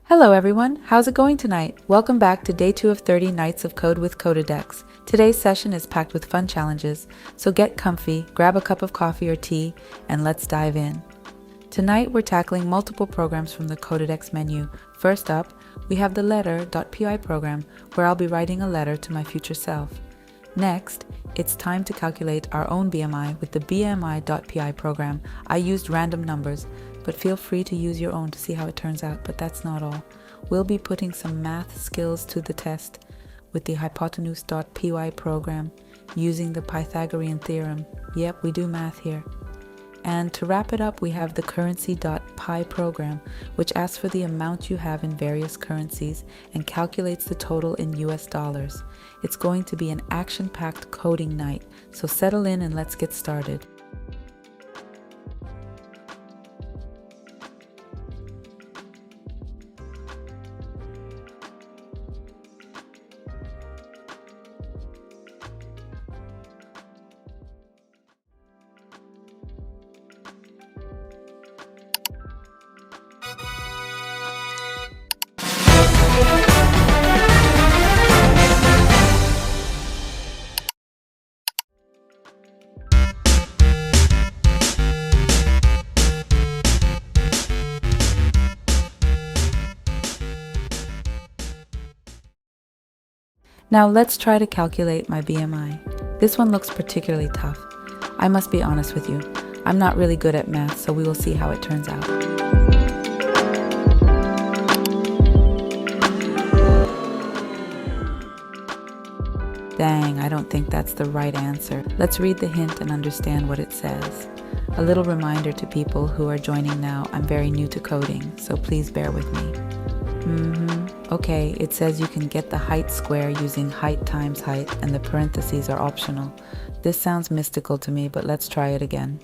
Hello everyone, how's it going tonight? Welcome back to day 2 of 30 Nights of Code with Codedex. Today's session is packed with fun challenges, so get comfy, grab a cup of coffee or tea, and let's dive in. Tonight we're tackling multiple programs from the Codedex menu. First up, we have the letter.py program, where I'll be writing a letter to my future self. Next, it's time to calculate our own BMI with the bmi.py program. I used random numbers, but feel free to use your own to see how it turns out, but that's not all. We'll be putting some math skills to the test with the hypotenuse.py program using the Pythagorean theorem. Yep, we do math here. And to wrap it up, we have the currency.py program, which asks for the amount you have in various currencies and calculates the total in US dollars. It's going to be an action-packed coding night, so settle in and let's get started. Now let's try to calculate my BMI. This one looks particularly tough. I must be honest with you. I'm not really good at math, so we will see how it turns out. Dang, I don't think that's the right answer. Let's read the hint and understand what it says. A little reminder to people who are joining now, I'm very new to coding, so please bear with me. Okay, it says you can get the height square using height times height, and the parentheses are optional. This sounds mystical to me, but let's try it again.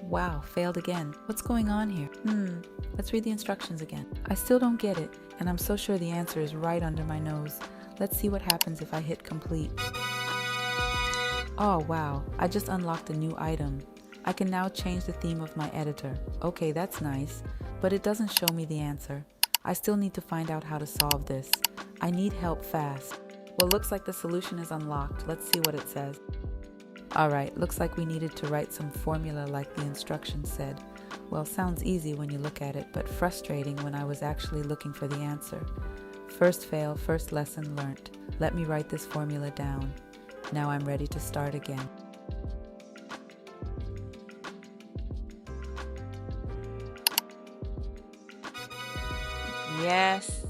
Wow, failed again. What's going on here? Let's read the instructions again. I still don't get it, and I'm so sure the answer is right under my nose. Let's see what happens if I hit complete. Oh wow, I just unlocked a new item. I can now change the theme of my editor. Okay, that's nice, but it doesn't show me the answer. I still need to find out how to solve this. I need help fast. Well, looks like the solution is unlocked. Let's see what it says. Alright, looks like we needed to write some formula like the instructions said. Well, sounds easy when you look at it, but frustrating when I was actually looking for the answer. First fail, first lesson learnt. Let me write this formula down. Now I'm ready to start again. Yes!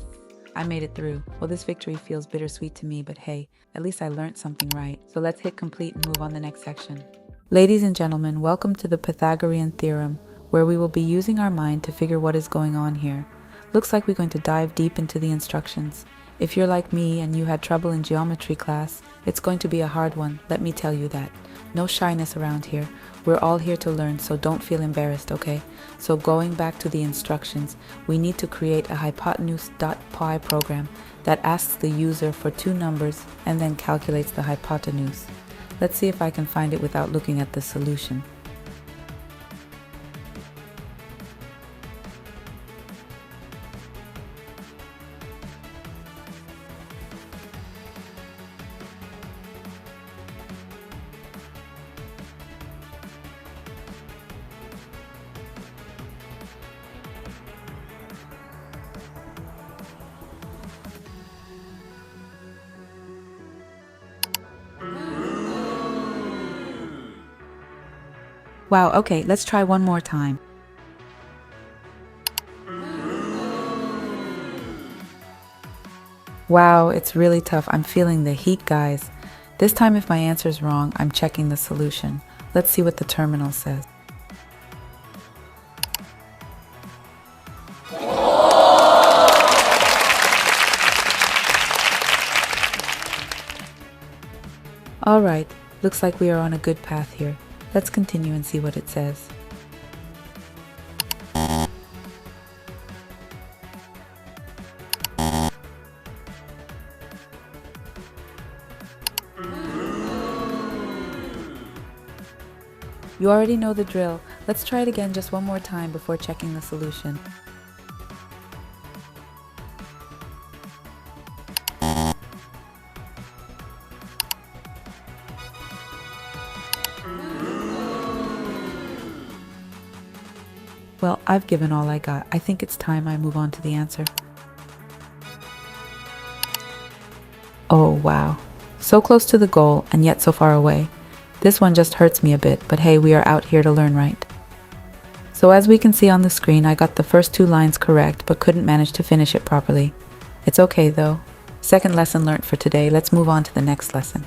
I made it through. Well, this victory feels bittersweet to me, but hey, at least I learned something right. So let's hit complete and move on to the next section. Ladies and gentlemen, welcome to the Pythagorean theorem, where we will be using our mind to figure what is going on here. Looks like we're going to dive deep into the instructions. If you're like me and you had trouble in geometry class, it's going to be a hard one, let me tell you that. No shyness around here. We're all here to learn, so don't feel embarrassed, okay? So going back to the instructions, we need to create a hypotenuse.py program that asks the user for two numbers and then calculates the hypotenuse. Let's see if I can find it without looking at the solution. Wow, okay, let's try one more time. Wow, it's really tough. I'm feeling the heat, guys. This time if my answer is wrong, I'm checking the solution. Let's see what the terminal says. Alright, looks like we are on a good path here. Let's continue and see what it says. You already know the drill. Let's try it again just one more time before checking the solution. Well, I've given all I got. I think it's time I move on to the answer. Oh, wow. So close to the goal and yet so far away. This one just hurts me a bit, but hey, we are out here to learn, right? So as we can see on the screen, I got the first 2 lines correct, but couldn't manage to finish it properly. It's okay though. Second lesson learned for today. Let's move on to the next lesson.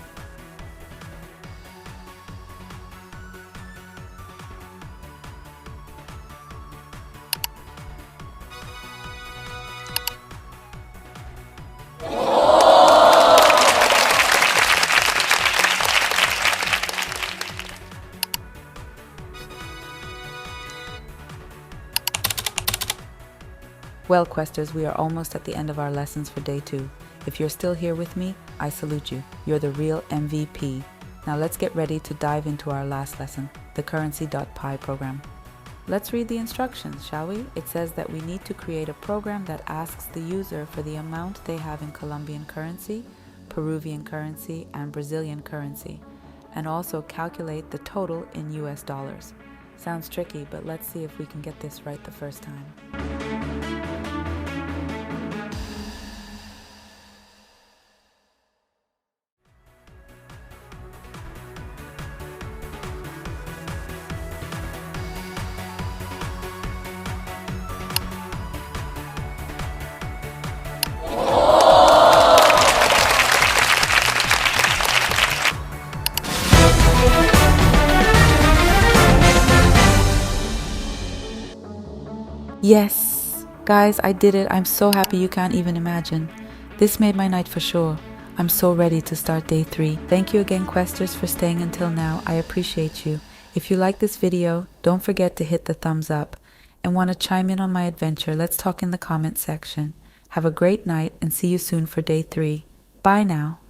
Well, Questers, we are almost at the end of our lessons for day 2. If you're still here with me, I salute you. You're the real MVP. Now let's get ready to dive into our last lesson, the currency.py program. Let's read the instructions, shall we? It says that we need to create a program that asks the user for the amount they have in Colombian currency, Peruvian currency, and Brazilian currency, and also calculate the total in US dollars. Sounds tricky, but let's see if we can get this right the first time. Yes! Guys, I did it. I'm so happy you can't even imagine. This made my night for sure. I'm so ready to start day 3. Thank you again, Questers, for staying until now. I appreciate you. If you like this video, don't forget to hit the thumbs up. And want to chime in on my adventure, let's talk in the comment section. Have a great night and see you soon for day 3. Bye now.